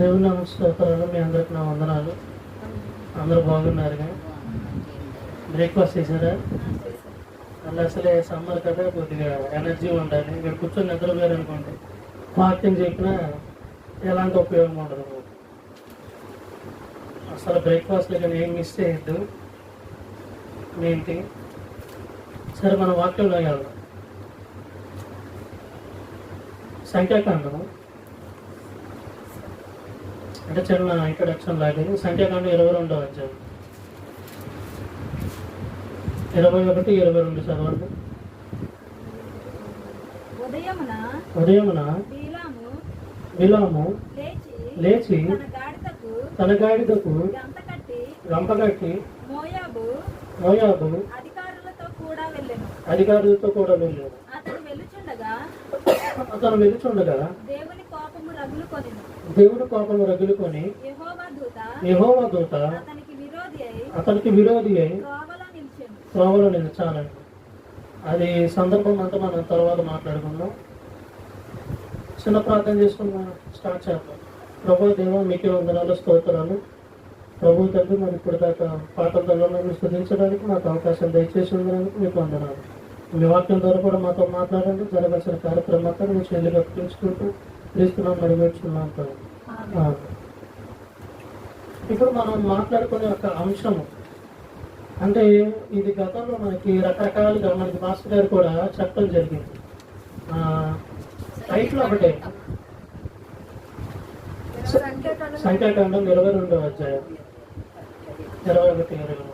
దేవుని నమస్కారాలు. మీ అందరికి నా వందనాలు. అందరూ బాగున్నారుగా? బ్రేక్ఫాస్ట్ చేశారా? అలా అసలే సమ్మర్ కదా, కొద్దిగా ఎనర్జీ ఉండాలి. ఇక్కడ కూర్చొని నిద్రపోయారు అనుకోండి, వాక్యం చెప్పినా ఎలాంటి ఉపయోగం ఉండదు. అసలు బ్రేక్ఫాస్ట్లో కానీ ఏం మిస్ చేయొద్దు. Main thing. సరే, మన వాక్యంలో వెళ్దాం. సంఖ్యాకాండము అంటే చిన్న ఇంట్రడక్షన్ లాగే. సంఖ్యాకాండం 22వ అధ్యాయం 21, 22 చదవండి. ఉదయమున బిలాము లేచి తన గాడిదకు గంపగట్టి మోయాబు అధికారులతో కూడా వెళ్ళాడు. అతను వెలుచుండగా దేవుని కోపము రగులుకొని యెహోవా దూత అతనికి విరోధి అయి త్రోవలో నిలిచాలండి. అది సందర్భం అంతా మనం తర్వాత మాట్లాడుకుందాం. చిన్న ప్రార్థన చేసుకుని స్టార్ట్ చేద్దాం. ప్రభు దేవ, మీకే వందనాలు, స్తోత్రాలు. ప్రభు తండ్రి, మరి ఇప్పుడు దాకా పాటల తల్లను స్థుతించడానికి మాకు అవకాశం దయచేసి ఉండడానికి మీకు వందనాలు. మీ వాక్యం ద్వారా కూడా మాతో మాట్లాడండి. జరగాల్సిన కార్యక్రమం అంతా మీ చెల్లిగా పెంచుకుంటూ క్రీస్తున్నాం నడివేస్తున్నాం. ఇప్పుడు మనం మాట్లాడుకునే ఒక అంశము అంటే ఇది గతంలో మనకి రకరకాలుగా మనకి మాస్టర్ గారు కూడా చెప్పడం జరిగింది. టైటిల్ ఒకటే, సంఖ్యాకాండం 22వ అధ్యాయం 21, 22.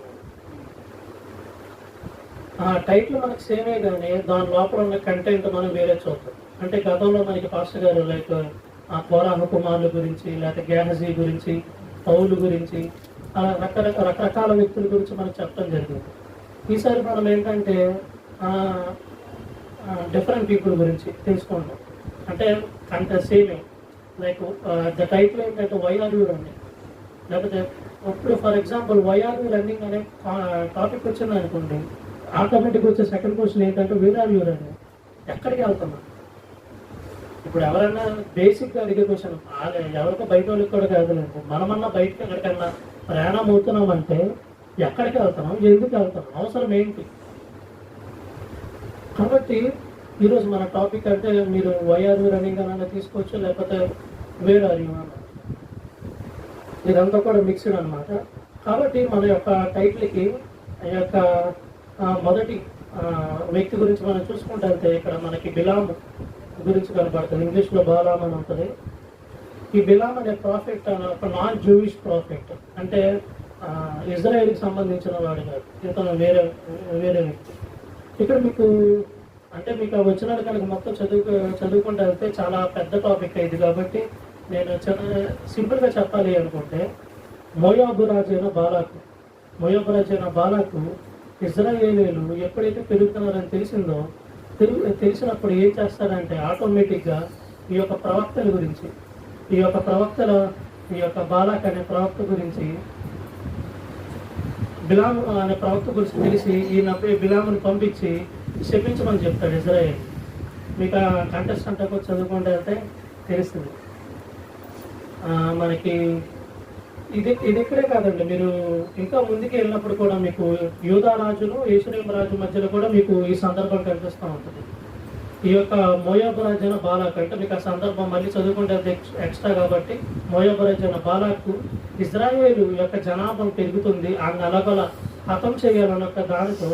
ఆ టైటిల్ మనకి సేమే కానీ దాని లోపల ఉన్న కంటెంట్ మనం వేరే చూద్దాం. అంటే గతంలో మనకి పాస్టర్ గారు లైక్ ఆ కోరాహు కుమారుల గురించి, లేకపోతే గేహజీ గురించి, పౌలు గురించి, అలా రకరకాల వ్యక్తుల గురించి మనకు చెప్పడం జరిగింది. ఈసారి మనం ఏంటంటే డిఫరెంట్ పీపుల్ గురించి తెలుసుకుంటాం. అంటే సేమే లైక్ ద టైటిల్ ఏంటంటే వై ఆర్ యూ రన్నింగ్, లేకపోతే ఇప్పుడు for example why are you running అనే టాపిక్ వచ్చింది అనుకోండి, ఆటోమేటిక్గా వచ్చే సెకండ్ క్వశ్చన్ ఏంటంటే వేర్ ఆర్ యూ రన్నింగ్, ఎక్కడికి వెళ్తున్నాం. ఇప్పుడు ఎవరైనా బేసిక్గా అడిగే క్వశ్చన్ ఎవరికో బయట వాళ్ళకి కూడా కాదులేండి, మనమన్నా బయటకి ఎక్కడికన్నా ప్రయాణం అవుతున్నామంటే ఎక్కడికి వెళ్తున్నాం, ఎందుకు వెళ్తున్నాం, అవసరం ఏంటి. కాబట్టి ఈరోజు మన టాపిక్ అంటే మీరు వై ఆర్ యూ రన్నింగ్ అని తీసుకోవచ్చు, లేకపోతే వేర్ ఆర్ యూ అన్న, ఇదంతా కూడా మిక్స్డ్ అనమాట. కాబట్టి మన యొక్క టైటిల్కి ఆ యొక్క మొదటి వ్యక్తి గురించి మనం చూసుకుంటే ఇక్కడ మనకి బిలాము గురించి కనపడుతుంది. ఇంగ్లీష్లో బాలాం అని ఉంటుంది. ఈ బిలాం అనే ప్రాఫిట్ ఒక నాన్ జూయిష్ ప్రాఫిట్, అంటే ఇజ్రాయేల్కి సంబంధించిన వాడు కాదు, ఇతను వేరే వ్యక్తి. ఇక్కడ మీకు ఆ వచనాలు కనుక మొత్తం చదువుకుంటూ వెళ్తే చాలా పెద్ద టాపిక్ అయింది. కాబట్టి నేను సింపుల్గా చెప్పాలి అనుకుంటే, మోయాబు రాజైన బాలాకు ఇజ్రాయేలీలు ఎప్పుడైతే పెరుగుతున్నారని తెలిసినప్పుడు ఏం చేస్తారంటే ఆటోమేటిక్గా ఈ యొక్క బాలాక్ అనే ప్రవక్త గురించి బిలాము అనే ప్రవక్త గురించి తెలిసి ఈయన బిలాముని పంపించి శపించమని చెప్తాడు ఇజ్రాయేల్. మీకు ఆ కంటెస్ట్ అంతా కూడా చదువుకుంటే అయితే తెలుస్తుంది. మనకి ఇది ఇక్కడే కాదండి, మీరు ఇంకా ముందుకు వెళ్ళినప్పుడు కూడా మీకు యూదా రాజును యేషూరేము రాజు మధ్యలో కూడా మీకు ఈ సందర్భం కనిపిస్తూ ఉంటుంది. ఈ యొక్క మోయాబు రాజైన బాలాక్ అంటే మీకు ఆ సందర్భం మళ్ళీ చదువుకుంటే ఎక్స్ట్రా కాబట్టి, మోయాబు రాజైన బాలాకు ఇజ్రాయేలు యొక్క జనాభా పెరుగుతుంది, ఆ నెలగొల హతం చేయాలన్న ఒక దానితో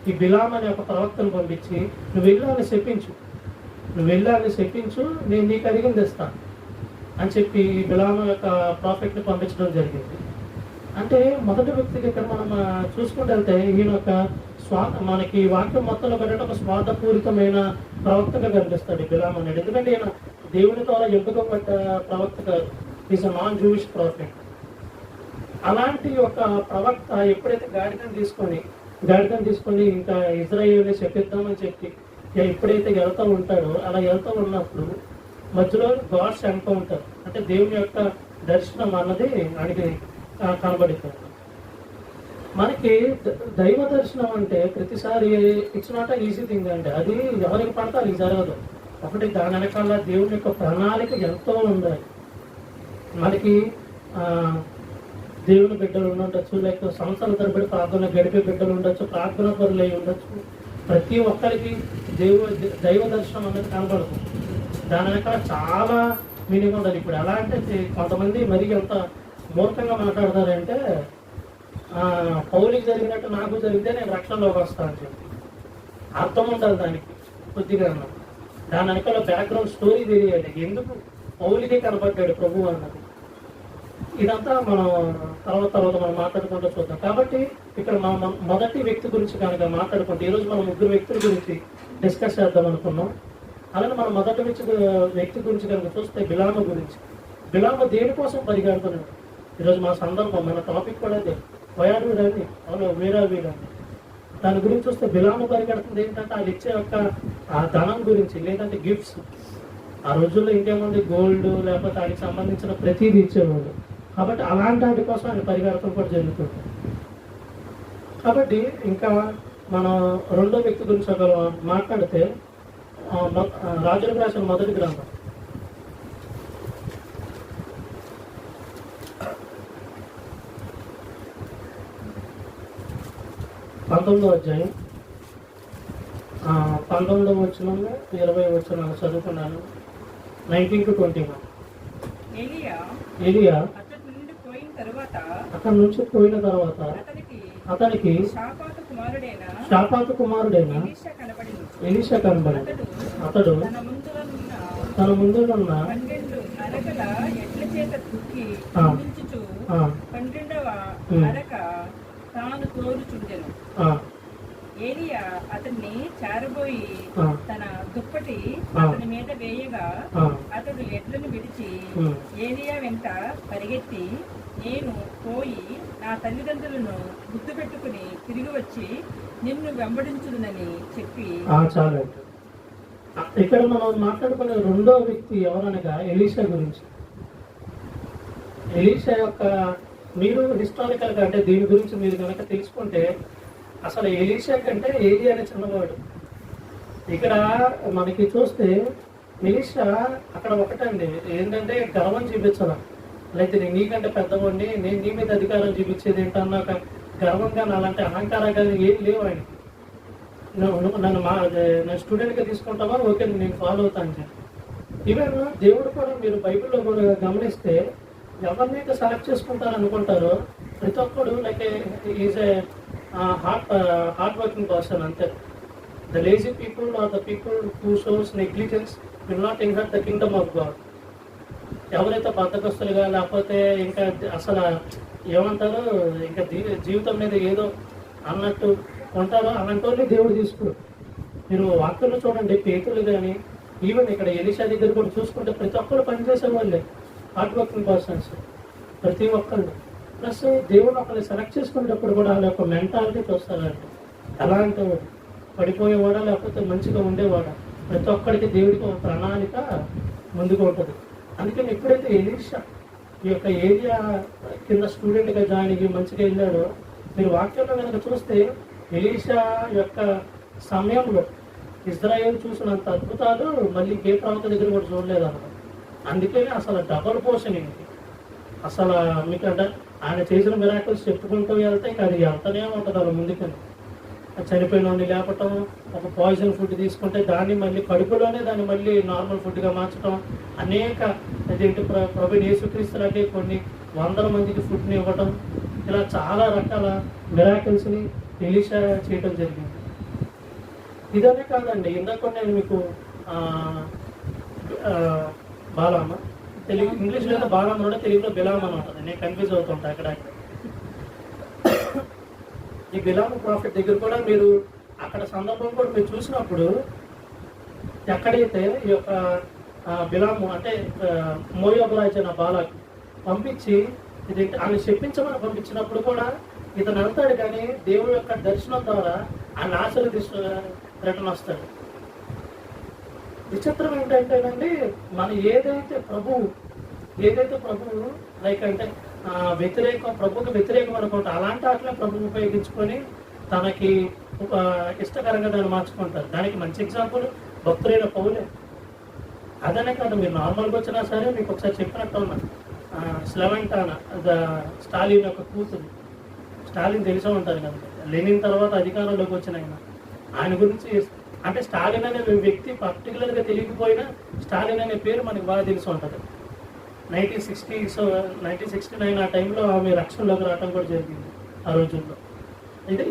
ఈ బిలాం అనే ఒక ప్రవక్తను పంపించి నువ్వు వెళ్ళాలని చెప్పించు, నేను నీకు అడిగింది ఇస్తాను అని చెప్పి ఈ బిలాం యొక్క ప్రాఫిట్ని పంపించడం జరిగింది. అంటే మొదటి వ్యక్తికి ఇక్కడ మనం చూసుకుంటూ వెళ్తే ఈయన ఒక మనకి వాక్యం మొత్తంలో కంటే ఒక స్వార్థపూరితమైన ప్రవక్తగా కనిపిస్తాడు ఈ బిలాం అనేది. ఎందుకంటే ఈయన దేవుని ద్వారా ఎంపికపడ్డ ప్రవక్త కాదు, is a non Jewish profit. అలాంటి ఒక ప్రవక్త ఎప్పుడైతే గాడిదను తీసుకొని ఇంకా ఇజ్రాయేల్ని చెప్పిద్దామని చెప్పి ఎప్పుడైతే వెళ్తూ ఉంటాడో, అలా వెళ్తూ ఉన్నప్పుడు మధ్యలో గాడ్స్ ఎన్కౌంటర్ అంటే దేవుని యొక్క దర్శనం అన్నది ఆయనకి కనబడుతుంది. మనకి దైవ దర్శనం అంటే ప్రతిసారి ఇట్స్ నాట్ ఈజీ థింగ్ అండి. అది ఎవరికి పడతారు ఇది జరగదు. ఒకటి దాని వెనకాల దేవుని యొక్క ప్రణాళిక ఎంతో ఉండాలి. మనకి ఆ, దేవుని బిడ్డలు ఉండొచ్చు, లేక సంవత్సరాల తరబడి ప్రార్థన గడిపే బిడ్డలు ఉండొచ్చు, ప్రార్థన పరులు అయి ఉండొచ్చు. ప్రతి ఒక్కరికి దైవ దర్శనం అనేది కనబడుతుంది. దాని వెనకాల చాలా మీనింగ్ ఉండాలి. ఇప్పుడు ఎలా అంటే కొంతమంది మరీ ఎంత మూర్ఖంగా మాట్లాడతారంటే పౌలికి జరిగినట్టు నాకు జరిగితే నేను రక్షణలోకి వస్తానని చెప్పి అర్థం ఉండాలి దానికి కొద్దిగా. దాని వెనకాల బ్యాక్గ్రౌండ్ స్టోరీ తెలియాలి, ఎందుకు పౌలికే కనబడ్డాడు ప్రభు అన్నది. ఇదంతా మనం తర్వాత మనం మాట్లాడుకుంటూ చూద్దాం. కాబట్టి ఇక్కడ మనం మొదటి వ్యక్తి గురించి కనుక మాట్లాడుకుంటే, ఈరోజు మనం ముగ్గురు వ్యక్తుల గురించి డిస్కస్ చేద్దాం అనుకున్నాం. అలాగే మనం మొదటి వ్యక్తి గురించి కనుక చూస్తే బిలాము గురించి. బిలాము దేనికోసం పరిగెడుతున్నాడు? ఈరోజు మా సందర్భం, మన టాపిక్ కూడా అదే, వయాడు వీడని, అవును వీరా వీడని. దాని గురించి చూస్తే బిలాము పరిగెడుతుంది ఏంటంటే వాళ్ళు ఇచ్చే యొక్క ఆ ధనం గురించి, లేదంటే గిఫ్ట్స్. ఆ రోజుల్లో ఇంకేముంది, గోల్డ్ లేకపోతే వాటికి సంబంధించిన ప్రతిదీ ఇచ్చేవాళ్ళు. కాబట్టి అలాంటి వాటి కోసం ఆయన పరిగెడతం కూడా జరుగుతుంది. కాబట్టి ఇంకా మనం రెండో వ్యక్తి గురించి ఒక మాట్లాడితే రాజులకు రాసిన మొదటి గ్రంథం 19వ అధ్యాయం 19వ వచనంలో 20వ వచనాలు చదువుకున్నాను. 19 to 21. ఎలియా అక్కడి నుంచి పోయిన తర్వాత అతనికి షాపాతు కుమారుడైన ఎలీషా కనబడి అతడు తన ముందున్న ఏలియా అతన్ని చారబోయి తన దుప్పటి అతని మీద వేయగా అతడు ఎడ్లను విడిచి ఏలియా వెంట పరిగెత్తి, నేను పోయి నా తల్లిదండ్రులను గుర్తు పెట్టుకుని తిరిగి వచ్చి నిన్ను వెంబడించునని చెప్పి. చాలు. ఇక్కడ మనం మాట్లాడుకునే రెండో వ్యక్తి ఎవరనగా ఎలీషా గురించి. ఎలీషా యొక్క మీరు హిస్టారికల్ గా అంటే దీని గురించి మీరు కనుక తెలుసుకుంటే, అసలు ఎలీషా కంటే ఏలియానే చిన్నవాడు. ఇక్కడ మనకి చూస్తే ఎలీషా అక్కడ ఒకటండి ఏంటంటే గర్వం చూపించాల, లేకపోతే నేను నీకంటే పెద్దవాడిని, నేను నీ మీద అధికారం చూపించేది ఏంటన్నా గర్వంగా అలాంటి అహంకారంగా ఏం లేవు ఆయనకి. నన్ను స్టూడెంట్గా తీసుకుంటావా, ఓకే నేను ఫాలో అవుతాను చెప్పి. ఈవెన్ దేవుడు కూడా మీరు బైబిల్లో కూడా గమనిస్తే ఎవరినైతే సెలెక్ట్ చేసుకుంటారు అనుకుంటారో ప్రతి ఒక్కడు like is a hard working person అంతే. The lazy people are the people who shows negligence will not inherit the kingdom of God. ఎవరైతే బద్ధకస్తులుగా లేకపోతే ఇంకా అసలు ఏమంటారో ఇంకా జీవితం మీద ఏదో అన్నట్టు ఉంటారో అలాంటి వాళ్ళని దేవుడు తీసుకోడు. మీరు వాక్యంలో చూడండి, పేతులు కానీ ఈవెన్ ఇక్కడ ఎలీషా దగ్గర కూడా చూసుకుంటే ప్రతి ఒక్కరు పనిచేసే వాళ్ళే, హార్డ్ వర్కింగ్ పర్సన్స్ ప్రతి ఒక్కళ్ళు. ప్లస్ దేవుడు ఒకరిని సెలెక్ట్ చేసుకునేటప్పుడు కూడా వాళ్ళ యొక్క మెంటాలిటీ చూస్తారండి. ఎలా అంటే పడిపోయేవాడా లేకపోతే మంచిగా ఉండేవాడా, ప్రతి ఒక్కరికి దేవుడికి ఒక ప్రణాళిక ముందుకు ఉంటుంది. అందుకని ఎప్పుడైతే ఎలీషా ఈ యొక్క ఏరియా కింద స్టూడెంట్గా జాయిన్ అయ్యి మంచిగా వెళ్ళాడో, మీరు వాక్యంలో కనుక చూస్తే ఎలీషా యొక్క సమయంలో ఇజ్రాయేల్ చూసినంత అద్భుతాలు మళ్ళీ ఏ ప్రవక్త దగ్గర కూడా చూడలేదు అన్నమాట. అందుకని అసలు డబల్ పోర్షన్ ఏంటి అసలు మీకంటే ఆయన చేసిన మిరాకిల్స్ చెప్పుకుంటూ వెళ్తే ఇంకా అది వెళ్తూనే ఉంటుంది అలా ముందుకని. చనిపోయిన వాడిని లేపటం, ఒక పాయిజన్ ఫుడ్ తీసుకుంటే దాన్ని మళ్ళీ కడుపులోనే దాన్ని మళ్ళీ నార్మల్ ఫుడ్గా మార్చడం, అనేక అదేంటి ప్రభు యేసుక్రీస్తులకి కొన్ని వందల మందికి ఫుడ్ని ఇవ్వటం, ఇలా చాలా రకాల మిరాకిల్స్ని ఎలీషా చేయడం జరిగింది. ఇదనే కాదండి, ఇందాక నేను మీకు బాలామ తెలుగు ఇంగ్లీష్లో అయితే బాలామ కూడా తెలుగులో బిలామ్ అని ఉంటుంది. నేను కన్ఫ్యూజ్ అవుతుంటా అక్కడ. ఈ బిలాము ప్రాఫిట్ దగ్గర కూడా మీరు అక్కడ సందర్భం కూడా మీరు చూసినప్పుడు ఎక్కడైతే ఈ యొక్క బిలాము అంటే మోయాబు రాజు అయిన బాలాకి పంపించి ఇది ఆయన చెప్పించమని పంపించినప్పుడు కూడా ఇతను వెళ్తాడు, కానీ దేవుడి యొక్క దర్శనం ద్వారా ఆయన ఆశీర్వదిస్తూ రిటర్న్ వస్తాడు. విచిత్రం ఏంటంటేనండి, మనం ఏదైతే ప్రభువు లైక్ అంటే ప్రభుకి వ్యతిరేకం అనుకుంటా అలాంటి వాటిలో ప్రభువు ఉపయోగించుకొని తనకి ఒక ఇష్టకరంగా దాన్ని మార్చుకుంటారు. దానికి మంచి ఎగ్జాంపుల్ భక్తులైన పౌలే. అదనే కాదు, మీరు నార్మల్గా వచ్చినా సరే మీకు ఒకసారి చెప్పినట్టు ఉన్నా స్లెవెంటానా స్టాలిన్ యొక్క కూతురు. స్టాలిన్ తెలిసే ఉంటారు కదా, లెనిన్ తర్వాత అధికారంలోకి వచ్చిన ఆయన గురించి. అంటే స్టాలిన్ అనే వ్యక్తి పర్టికులర్గా తెలియకపోయినా స్టాలిన్ అనే పేరు మనకి బాగా తెలిసి ఉంటుంది. 1969 ఆ టైంలో ఆమె రక్షణలోకి రావడం కూడా జరిగింది ఆ రోజుల్లో.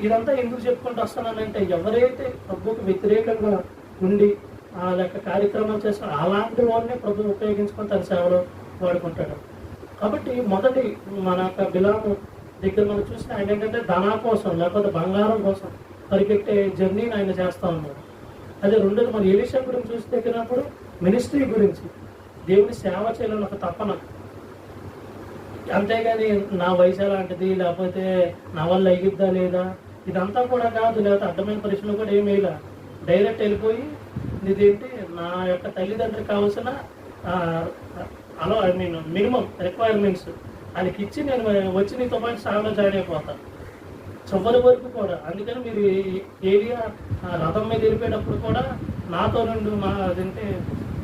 ఇదంతా ఎందుకు చెప్పుకుంటూ వస్తున్నానంటే, ఎవరైతే ప్రభువుకు వ్యతిరేకంగా ఉండి ఆ యొక్క కార్యక్రమాలు చేస్తారో అలాంటి వాళ్ళని ప్రభు ఉపయోగించుకొని తన సేవలో వాడుకుంటాడు. కాబట్టి మొదటి మన యొక్క బిలాము దగ్గర మనం చూస్తే ఆయన ఏంటంటే ధనా కోసం లేకపోతే బంగారం కోసం పరిగెట్టే జర్నీని ఆయన చేస్తూ ఉన్నాడు. అదే రెండోది మన ఎలీషా గురించి చూసి దగ్గరప్పుడు మినిస్ట్రీ గురించి, దేవుని సేవ చేయాలని ఒక తపన. అంతేగాని నా వయసు ఎలాంటిది, లేకపోతే నా వల్ల అయ్యిద్దా లేదా, ఇదంతా కూడా కాదు. లేకపోతే అడ్డమైన పరీక్షలు కూడా ఏమీ ఇలా డైరెక్ట్ వెళ్ళిపోయి ఇదేంటి నా యొక్క తల్లిదండ్రులకు కావాల్సిన మినిమం రిక్వైర్మెంట్స్ ఆయనకి ఇచ్చి నేను వచ్చి నీతో పాటు సేవలో జాయిన్ అయిపోతాను చివరి వరకు కూడా. అందుకని మీరు ఏరియా రథం మీద వెళ్ళిపోయేటప్పుడు కూడా నాతో నుండి అదంటే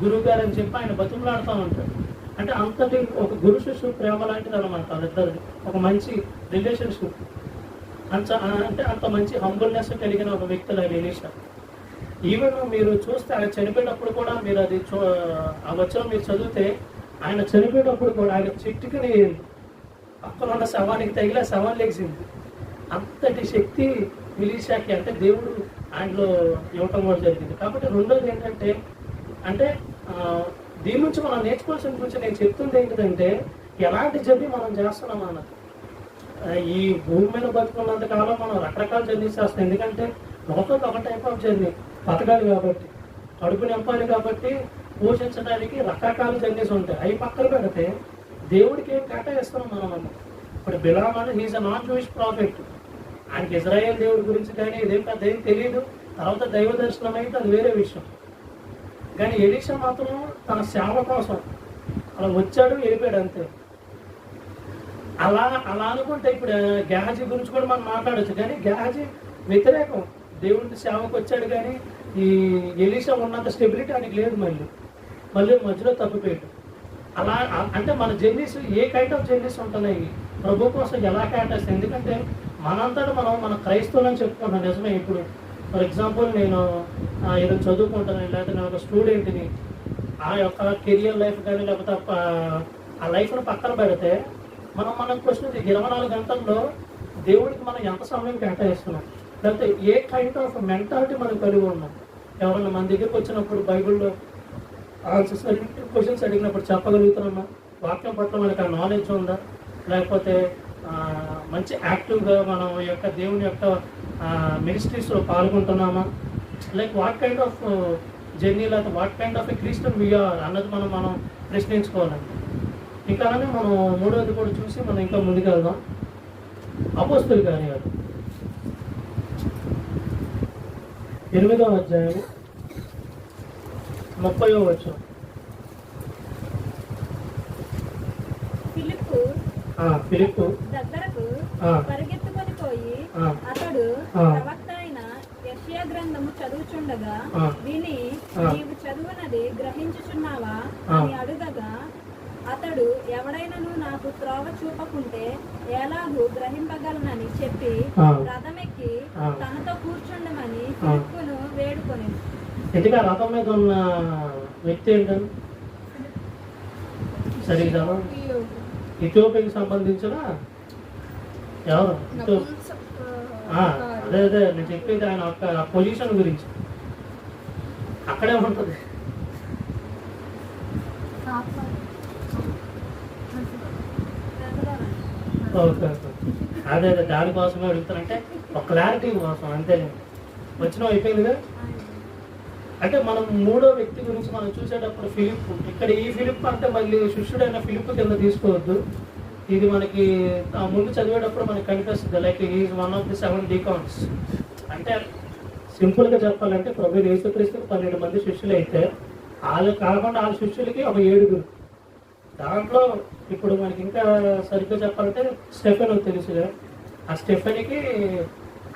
గురువు గారు అని చెప్పి ఆయన బతుకులాడుతూ ఉంటాడు. అంటే అంతటి ఒక గురు శిష్యు ప్రేమ లాంటిది అనమాట వాళ్ళిద్దరిది, ఒక మంచి రిలేషన్షిప్. అంటే అంత మంచి హంబుల్నెస్ కలిగిన ఒక వ్యక్తులు ఆయన ఎలీషా. ఈవెన్ మీరు చూస్తే ఆయన చనిపోయినప్పుడు కూడా మీరు అది ఆ వచనం మీరు చదివితే, ఆయన చనిపోయినప్పుడు కూడా ఆయన చిట్టుకుని పక్కన ఉన్న శవానికి తగిలే శవం లేచింది. అంతటి శక్తి ఎలీషాకి, అంటే దేవుడు ఆయనలో ఇవ్వటం కూడా జరిగింది. కాబట్టి రెండోది ఏంటంటే, అంటే దీని నుంచి మనం నేర్చుకోవాల్సిన గురించి నేను చెప్తుంది ఏంటంటే, ఎలాంటి జర్నీ మనం చేస్తున్నాం అన్నది. ఈ భూమి మీద బతుకున్నంత కాలం మనం రకరకాల జర్నీ చేస్తాం. ఎందుకంటే లోకంలో ఒక టైప్ ఆఫ్ జర్నీ బతకాలి కాబట్టి, కడుపు నింపాలి కాబట్టి, పోషించడానికి రకరకాల జర్నీస్ ఉంటాయి. అవి పక్కన పెడితే దేవుడికి ఏం కేటాయిస్తున్నాం మనం. ఇప్పుడు బిలామ్ అని he's a non Jewish prophet. ఆయనకి ఇజ్రాయేల్ దేవుడి గురించి కానీ ఇదేం పెద్ద ఏం తెలియదు. తర్వాత దైవ దర్శనం అయితే అది వేరే విషయం. కానీ ఎలీషా మాత్రం తన సేవ కోసం అలా వచ్చాడు, వెళ్ళిపోయాడు అంతే. అలా అనుకుంటే ఇప్పుడు గేహజీ గురించి కూడా మనం మాట్లాడచ్చు. కానీ గేహజీ వ్యతిరేకం, దేవుడి సేవకు వచ్చాడు. కానీ ఈ ఎలీషా ఉన్నంత స్టెబిలిటీ ఆయనకి లేదు. మళ్ళీ మధ్యలో తప్పిపోయాడు. అలా అంటే మన journeys A kind of journeys ఉంటున్నాయి, ప్రభు కోసం ఎలా కేటాయిస్తాయి. ఎందుకంటే మనంతటా మన క్రైస్తవులని చెప్పుకుంటాం, నిజమే. ఇప్పుడు ఫర్ ఎగ్జాంపుల్ నేను ఏదో చదువుకుంటాను, లేకపోతే నేను ఒక స్టూడెంట్ని, ఆ యొక్క కెరియర్ లైఫ్ కానీ లేకపోతే ఆ లైఫ్ను పక్కన పెడితే మనం క్వశ్చన్ 24 గంటల్లో దేవుడికి మనం ఎంత సమయం కేటాయిస్తున్నాం, లేకపోతే ఏ కైండ్ ఆఫ్ మెంటాలిటీ మనం కలిగి ఉన్నాం. ఎవరైనా మన దగ్గరికి వచ్చినప్పుడు బైబిల్లో ఆన్సర్స్ క్వశ్చన్స్ అడిగినప్పుడు చెప్పగలుగుతున్నామా, వాక్యం పట్ల మనకు ఆ నాలెడ్జ్ ఉందా, లేకపోతే మంచి యాక్టివ్గా మనం యొక్క దేవుని యొక్క మినిస్ట్రీస్లో పాల్గొంటున్నామా, like what kind of journey, లేకపోతే what kind of a Christian we are అన్నది మనం ప్రశ్నించుకోవాలండి. ఇంకా మనం మూడవది కూడా చూసి మనం ఇంకా ముందుకు వెళ్దాం. అపోస్తలుల కార్యాలు 8వ అధ్యాయం 30వ వచనం. ఫిలిప్పు దగ్గరకు పరిగెత్తుకొని పోయి అతడు ప్రవక్త అయిన యెషయా గ్రంథము చదువుచుండగా విని, నీవు చదువునది గ్రహించుచున్నావా అని అడుగగా, అతడు ఎవడైనను నాకు త్రోవ చూపకుంటే ఎలాగూ గ్రహింపగలనని చెప్పి రథమెక్కి తనతో కూర్చుండమని ఫిలిప్పును వేడుకొని. ఎందుకంటే రథం మీద ఉన్న వ్యక్తి ఏంటంటే సరిగ్గా ఇథియోపియాకి సంబంధించిన ఎవరు, అదే నేను చెప్పేది ఆయన యొక్క పొజిషన్ గురించి అక్కడే ఉంటుంది. ఓకే, అదే దానికోసమే అడుగుతానంటే ఒక క్లారిటీ కోసం అంతే. వచ్చిన అయిపోయిందిగా. అంటే మనం మూడో వ్యక్తి గురించి మనం చూసేటప్పుడు ఫిలిప్, ఇక్కడ ఈ ఫిలిప్ అంటే మళ్ళీ శిష్యుడైన ఫిలిప్ కింద తీసుకోవద్దు. ఇది మనకి ముందు చదివేటప్పుడు మనకి కనిపిస్తుంది, like is one of the 7 డీకాన్స్. అంటే సింపుల్గా చెప్పాలంటే ప్రభు యేసుక్రీస్తుకి 12 మంది శిష్యులు అయితే, వాళ్ళు కాకుండా వాళ్ళ శిష్యులకి ఒక 7. దాంట్లో ఇప్పుడు మనకి ఇంకా సరిగ్గా చెప్పాలంటే స్టెఫెన్ తెలుసుగా, ఆ స్టెఫెన్కి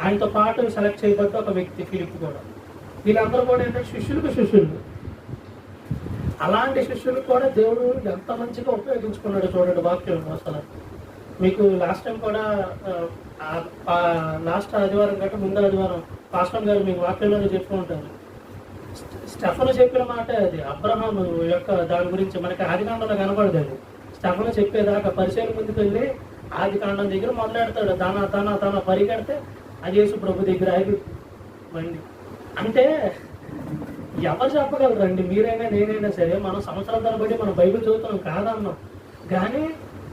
ఆయనతో పాటు సెలెక్ట్ చేయబడ్డ ఒక వ్యక్తి ఫిలిప్ కూడా. వీళ్ళందరూ కూడా ఏంటంటే శిష్యులు. అలాంటి శిష్యులు కూడా దేవుడు ఎంత మంచిగా ఉపయోగించుకున్నాడు చూడండి వాక్యం. అసలు మీకు లాస్ట్ టైం కూడా లాస్ట్ ఆదివారం కంటే ముందు ఆదివారం పాస్టర్ గారు మీకు వాక్యంలో చెప్పుతూ ఉంటారు. స్టెఫను చెప్పిన మాట అది అబ్రహాము యొక్క దాని గురించి మనకి ఆదికాండంలో కనబడదు. అది స్టెఫను చెప్పేదాకా పరిచయం ముందుకు వెళ్ళి ఆదికాండం దగ్గర మొదలెడతాడు. తన పరిగెడితే అది యేసు ప్రభు దగ్గర ఆగి బండి. అంటే ఎవరు చెప్పగలరండి? మీరైనా నేనైనా సరే మనం సంవత్సరాల తరబడి మనం బైబిల్ చదువుతున్నాం కాదన్నాం, కానీ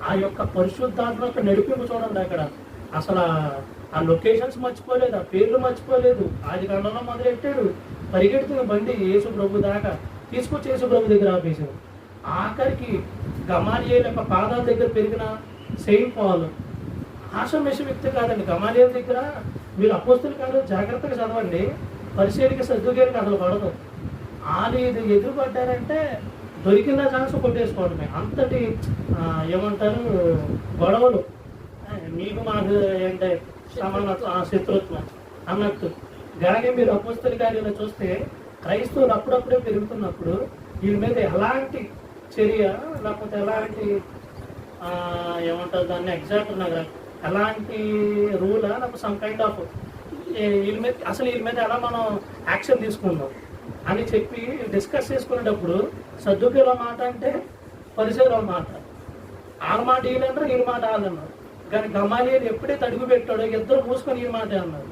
ఆ యొక్క పరిశుద్ధాత్మ యొక్క నడిపింపు చూడండి. అక్కడ అసలు ఆ లొకేషన్స్ మర్చిపోలేదు, ఆ పేర్లు మర్చిపోలేదు. ఆదికాండంలో మొదలెట్టాడు, పరిగెడుతున్న బండి యేసు ప్రభు దాకా తీసుకొచ్చి యేసు ప్రభు దగ్గర ఆపేశాడు. ఆఖరికి గమాలియేలు యొక్క పాదాల దగ్గర పెరిగిన సెయింట్ పాల్ ఆషామేష వ్యక్తి కాదండి. గమాలియేలు దగ్గర మీరు అపోస్తులు కాదు, జాగ్రత్తగా చదవండి. పరిశీలికి సర్దుకేరికి అసలు పడదు. వాళ్ళు ఇది ఎదురుపడ్డారంటే దొరికిన ఛాన్స్ కొట్టేసుకోవడమే. అంతటి ఏమంటారు గొడవలు, మీకు మాకు ఏంటంటే సమాన శత్రుత్వం అన్నట్టు. కానీ మీరు అపోస్తుల కార్యాలు చూస్తే క్రైస్తవులు అప్పుడప్పుడే పెరుగుతున్నప్పుడు వీళ్ళ మీద ఎలాంటి చర్య లేకపోతే ఎలాంటి ఏమంటారు దాన్ని ఎగ్జాక్ట్ నాకు ఎలాంటి రూలా లేకపోతే సమ్ కైండ్ ఆఫ్ వీళ్ళ మీద అసలు వీళ్ళ మీద ఎలా మనం యాక్షన్ తీసుకుందాం అని చెప్పి డిస్కస్ చేసుకునేటప్పుడు సద్దుకేల మాట అంటే పరిచయం మాట, వాళ్ళ మాట వీళ్ళన్నారు, వీళ్ళ మాట వాళ్ళన్నారు. కానీ గమాలియేలు ఎప్పుడైతే అడుగు పెట్టాడో ఇద్దరు మూసుకొని ఈ మాట అన్నారు.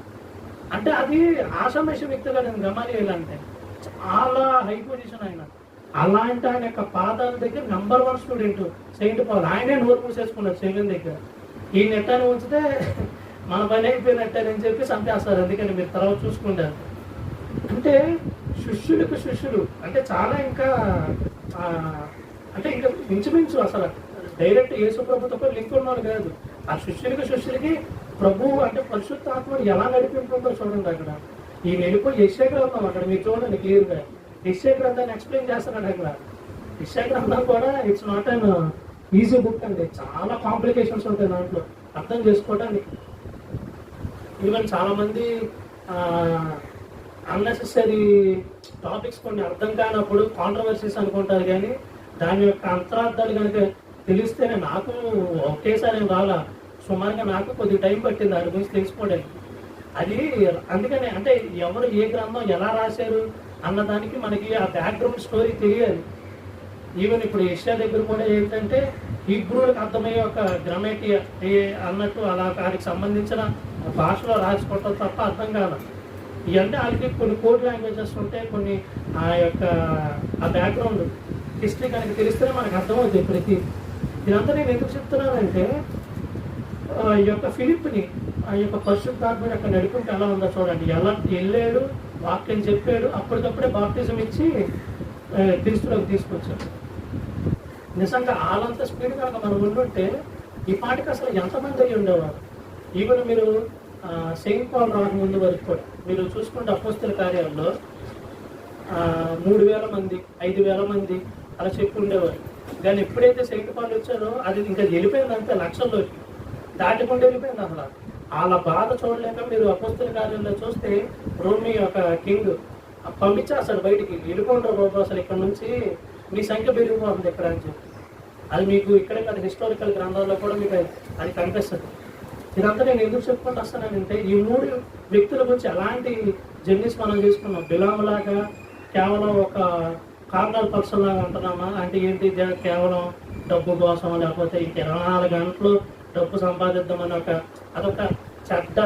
అంటే అది ఆషామేష వ్యక్తి కదండి గమాలియేలు అంటే, చాలా హై పొజిషన్ ఆయన. అలాంటి ఆయన యొక్క పాదాల దగ్గర నెంబర్ 1 స్టూడెంట్ సెయింట్ పాల్. ఆయనే నోరు మూసేసుకున్నారు సెవెన్ దగ్గర. ఈ నెట్టాన్ని ఉంచితే మన పని అయిపోయినట్టని చెప్పి చంపేస్తారు. అందుకని మీరు తర్వాత చూసుకుంటారు. అంటే శిష్యులకు శిష్యులు అంటే చాలా ఇంకా అంటే ఇంకా ఇంచుమించు అసలు డైరెక్ట్ యేసు ప్రభుతో లింక్ ఉన్నాడు కాదు. ఆ శిష్యులకి ప్రభువు అంటే పరిశుద్ధాత్మ ఎలా నడిపింటుందో చూడండి. అక్కడ ఈ వెళ్ళిపోయి యెషయా గ్రంథం అక్కడ మీరు చూడండి క్లియర్గా. యెషయా గ్రంథాన్ని ఎక్స్ప్లెయిన్ చేస్తున్నాడు. అక్కడ యెషయా గ్రంథం కూడా it's not an easy book అండి. చాలా కాంప్లికేషన్స్ ఉంటాయి దాంట్లో అర్థం చేసుకోవడానికి. ఈవెన్ చాలా మంది అన్నెసెసరీ టాపిక్స్ కొన్ని అర్థం కానప్పుడు కాంట్రవర్సీస్ అనుకుంటారు, కానీ దాని యొక్క అంతరార్థాలు కనుక తెలిస్తేనే నాకు ఒకేసారి రాలా, సుమారుగా నాకు కొద్ది టైం పట్టింది దాని గురించి తెలుసుకోవడానికి. అది అందుకనే అంటే ఎవరు ఏ గ్రంథం ఎలా రాశారు అన్నదానికి మనకి ఆ బ్యాక్గ్రౌండ్ స్టోరీ తెలియాలి. ఈవెన్ ఇప్పుడు యెషయా దగ్గర కూడా ఏంటంటే హీబ్రూలకు అర్థమయ్యే ఒక గ్రామేటియా అన్నట్టు అలా వారికి సంబంధించిన భాషలో రాసుకోవటం తప్ప అర్థం కాదు. ఇవంటే వాళ్ళకి కొన్ని కోడ్ లాంగ్వేజెస్ ఉంటాయి, కొన్ని ఆ యొక్క ఆ బ్యాక్గ్రౌండ్ హిస్టరీ కనుక తెలిస్తేనే మనకు అర్థమవుతుంది ప్రతి. ఇదంతా నేను ఎందుకు చెప్తున్నానంటే ఈ యొక్క ఫిలిప్ని ఆ యొక్క పరిశుద్ధాత్మ యొక్క నడిపింపు ఎలా ఉందో చూడండి. ఎలా వెళ్ళాడు, వాక్యం చెప్పాడు, అప్పటికప్పుడే బాప్టిజం ఇచ్చి క్రీస్తులోకి తీసుకొచ్చాడు. నిజంగా వాళ్ళంత స్పీడ్ కనుక మనం ఉండుంటే ఈ పాటికి అసలు ఎంతమంది అయ్యి ఉండేవారు. ఈవెన్ మీరు సెయింట్ పాల్ రాకముందు వరకు కూడా మీరు చూసుకుంటే అపోస్తల కార్యాల్లో 3,000 మంది 5,000 మంది అలా చెప్పి ఉండేవారు. కానీ ఎప్పుడైతే సెయింట్ పాల్ వచ్చారో అది ఇంకా వెళ్ళిపోయింది, అంతే లక్షల్లోకి దాటికుండా వెళ్ళిపోయింది. అసలు వాళ్ళ బాధ చూడలేక మీరు అపోస్తల కార్యాల్లో చూస్తే రోమి యొక్క కింగ్ పంపించేస్తాడు బయటికి, వెళ్ళిపోండి బాబు అసలు ఇక్కడ నుంచి మీ సంఖ్య పెరిగిపోతుంది ఇక్కడ అని చెప్పి. అది మీకు ఇక్కడే కాదు హిస్టారికల్ గ్రంథాల్లో కూడా మీకు అది కనిపిస్తుంది. ఇదంతా నేను ఎందుకు చెప్పుకుంటూ వస్తానంటే ఈ 3 వ్యక్తుల గురించి ఎలాంటి జర్నీస్ మనం తీసుకున్నాం. బిలాములాగా కేవలం ఒక కార్నల్ పర్సన్ లాగా ఉంటున్నామా అంటే ఏంటి, కేవలం డబ్బు కోసం లేకపోతే ఇంక 24 గంటలు డబ్బు సంపాదిద్దామని అదొక చెడ్డ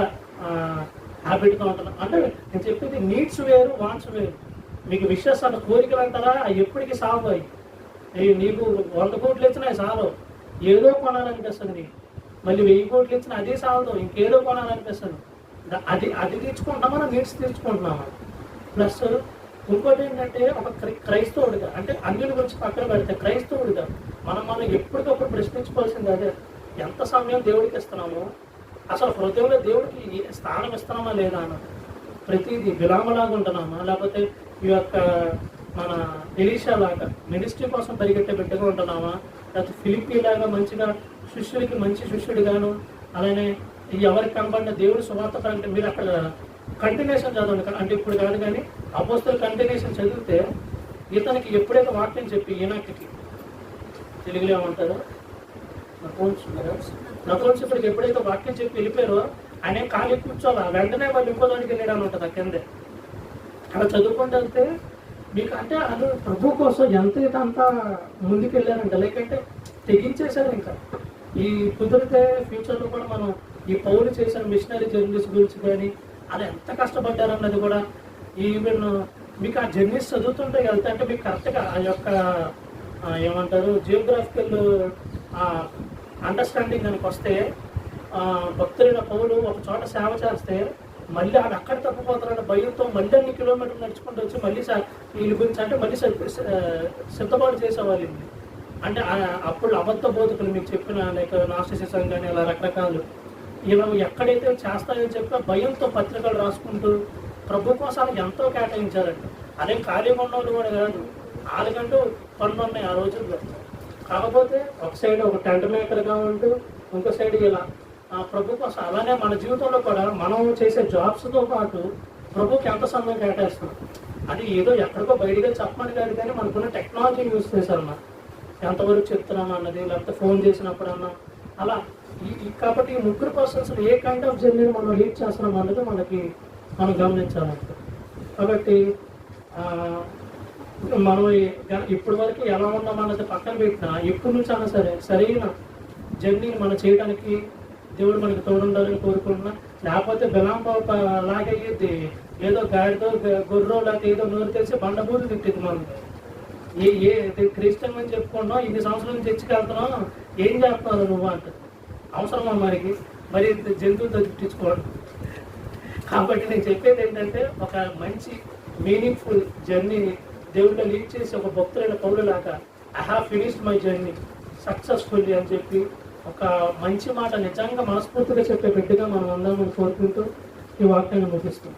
హ్యాబిట్గా ఉంటున్నాం. అంటే నేను చెప్పేది నీడ్స్ వేరు, వాంట్స్ వేరు. మీకు విశ్వాసాలు కోరికలు అంటారా అవి ఎప్పటికీ సాగు అయ్యి నీకు 100 కోట్లు ఇచ్చినా సాగు, ఏదో కొనాలనిపిస్తుంది. మళ్ళీ 1000 కోట్లు ఇచ్చినా అదే సాగదు, ఇంకేదో కొనాలనిపిస్తుంది. అది తీర్చుకుంటున్నామా, నీడ్స్ తీర్చుకుంటున్నామా. ప్లస్ ఇంకోటి ఏంటంటే ఒక క్రైస్తవుడిగా అంటే అన్యుల గురించి పక్కన పెడితే క్రైస్తవుడిగా మనం ఎప్పటికప్పుడు ప్రశ్నించుకోవాల్సింది అదే. ఎంత సమయం దేవుడికి ఇస్తున్నామో, అసలు హృదయంలో దేవుడికి స్థానం ఇస్తున్నామా లేదా అన్న ప్రతిదీ బిలామలాగా ఉంటున్నామా, లేకపోతే ఈ యొక్క మన ఎలీషా లాగా మినిస్ట్రీ కోసం పరిగెట్టే బిడ్డగా ఉంటున్నామా, లేకపోతే ఫిలిప్పీ లాగా మంచిగా శిష్యుడికి మంచి శిష్యుడిగాను, అలానే ఎవరికి కనబడిన దేవుడి సువార్త అంటే మీరు అక్కడ కంటిన్యూషన్ చదవండి. అంటే ఇప్పుడు కాదు కానీ అపోస్తల కంటిన్యూషన్ చదివితే ఇతనికి ఎప్పుడైతే వాక్యం చెప్పి ఈనాటికి తెలుగులో ఏమంటారు నపుంసకుడికి ఎప్పుడైతే వాక్యం చెప్పి వెళ్ళిపోయారో ఆయన ఖాళీ కూర్చోాలా, వెంటనే వాళ్ళు ఇంకో దానికి వెళ్ళాడని ఉంటుంది ఆ కిందే. అలా చదువుకుంటూ వెళ్తే మీకు అంటే వాళ్ళు ప్రభు కోసం ఎంత ఇదంతా ముందుకు వెళ్ళారంటే లేకంటే తెగించేశారు. ఇంకా ఈ కుదిరితే ఫ్యూచర్లో కూడా మనం ఈ పౌలు చేసిన మిషనరీ జర్నీస్ గురించి కానీ అది ఎంత కష్టపడ్డారన్నది కూడా ఈవెన్ మీకు ఆ జర్నీస్ చదువుతుంటే వెళ్తే అంటే మీకు కరెక్ట్గా ఆ యొక్క ఏమంటారు జియోగ్రాఫికల్ అండర్స్టాండింగ్ దానికి వస్తే భక్తులైన పౌలు ఒక చోట సేవ చేస్తే మళ్ళీ ఆడు అక్కడ తప్పిపోతారన్న భయంతో మళ్ళీ అన్ని కిలోమీటర్లు నడుచుకుంటూ వచ్చి మళ్ళీ వీళ్ళ గురించి అంటే మళ్ళీ సిద్ధపాటు చేసేవాళ్ళు. అంటే అప్పుడు అబద్ధ బోధకులు మీకు చెప్పిన లైక్ నాస్టిసిజం కానీ అలా రకరకాలు ఇలా ఎక్కడైతే చేస్తాయో చెప్పి భయంతో పత్రికలు రాసుకుంటూ ప్రభు కోసం ఎంతో కేటాయించారండి. అదే ఖాళీగా ఉన్న వాళ్ళు కూడా కాదు, వాళ్ళకంటూ పనులు ఉన్నాయి ఆ రోజుల్లో. కాకపోతే ఒక సైడ్ ఒక టెంట్ మేకర్గా ఉంటూ ఇంకో సైడ్ ఇలా ప్రభు కోసం. అలానే మన జీవితంలో కూడా మనం చేసే జాబ్స్తో పాటు ప్రభుకి ఎంత సమయం కేటాయిస్తున్నాం. అది ఏదో ఎక్కడికో బయటగా చెప్పమని కాదు, కానీ మనకున్న టెక్నాలజీని యూజ్ చేశారన్నా ఎంతవరకు చెప్తున్నాం అన్నది, లేకపోతే ఫోన్ చేసినప్పుడన్నా అలా. కాబట్టి ఈ ముగ్గురు పర్సన్స్ ఏ కైండ్ ఆఫ్ జర్నీని మనం లీడ్ చేస్తున్నాం అన్నది మనం గమనించాలంటే. కాబట్టి మనం ఇప్పటి వరకు ఎలా ఉన్నాం అన్నది పక్కన పెట్టినా ఎప్పటి నుంచి అన్నా సరే సరైన జర్నీని మనం చేయడానికి దేవుడు మనకి తోడుండాలని కోరుకుంటున్నా. లేకపోతే బిలాంబాబు లాగయ్యేది ఏదో గాడితో గొర్రెో లేకపోతే ఏదో నోరు తెలిసి బండబూరు తిట్టింది మనం. ఏ క్రిస్టియన్ అని చెప్పుకున్నాం, ఇన్ని సంవత్సరాల నుంచి తెచ్చుకెళ్తున్నాం, ఏం చేస్తున్నావు నువ్వు అంటే అవసరమా మరి జంతువులతో తిట్టించుకోవడం. కాబట్టి నేను చెప్పేది ఏంటంటే ఒక మంచి మీనింగ్ఫుల్ జర్నీని దేవుడిని లీడ్ చేసి ఒక భక్తులైన పౌరులాగా I have finished my journey successfully అని చెప్పి ఒక మంచి మాట నిజంగా మనస్ఫూర్తిగా చెప్పే బిడ్డగా మనం అందరం కోరుకుంటూ ఈ వాక్యాన్ని ముగిస్తాం.